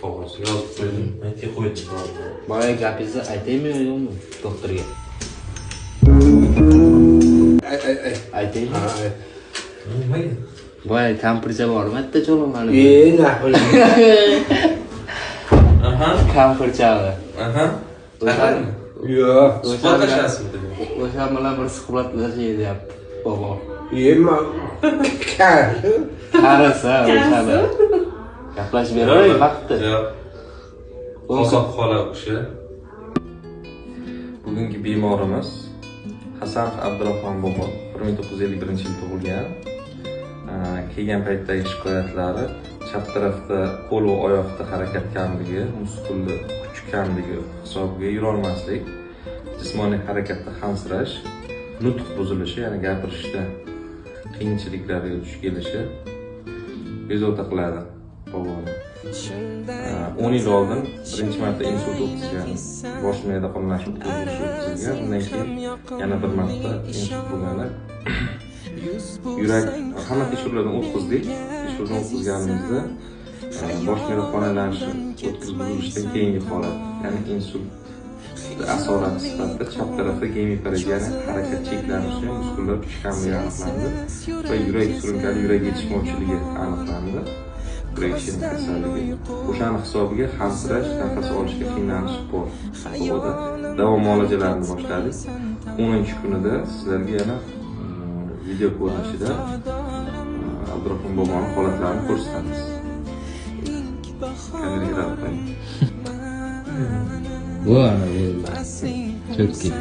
Qog'oz yozib qo'ydim, aytga qo'ydim. Boya gapingizni aytaymi yo'qmi doktorga? Aytaymi? Nimaga? Boya kampircha bormi bitta cho'lonlarni? Aha. Kampirchami? Aha. O'sha- Yo'q. Suhbatlashasizmi dedi. O'sha bilan bir suhbatlashaylik deyapti bobo. Qarasa o'shani. Gaplashib beray vaqtda. Yo'q. Qozoq xola o'sha. Bugungi bemorimiz Hasanov Abdurahmon bobo 1951-yil tug'ilgan. Kelgan paytdagi shikoyatlari chap tarafda qo'l va oyoqda harakat kamligi, muskulli kuch kamligi hisobiga yura olmaslik, jismoniy harakatda hansirash, nutq buzilishi, ya'ni gapirishda qiyinchiliklarga duch kelishi bezovta qiladi boboni. 10 yil oldin birinchi marta insult o'tkazgan, bosh miyada qonlashuv o'tkazilgan, undan keyin yana bir marta insult bo'lgani. Yurak hamma tekshiruvlardan o'tkazdik. Tekshiruvdan o'tkazganimizda bosh miyada qonlanish o'tkazilishdan keyingi holat, ya'ni insult asorati sifatida chap tarafda gemiparegiya harakat cheklanishi, muskullar kuch kamligi aniqlandi va yurak surunkali yurak yetishmovchiligi aniqlandi. Yurak ishini kasalligi. O'shani hisobiga hansirash, nafas olishga qiynalish bor. Boboda davom muolajalarini boshladik. 10-kunida sizlarga yana video ko'rinishida Abdurahmon boboning holatlarini ko'rsatamiz. Kameraga qarab qo'ying. Bu ana bu. Çok iyi.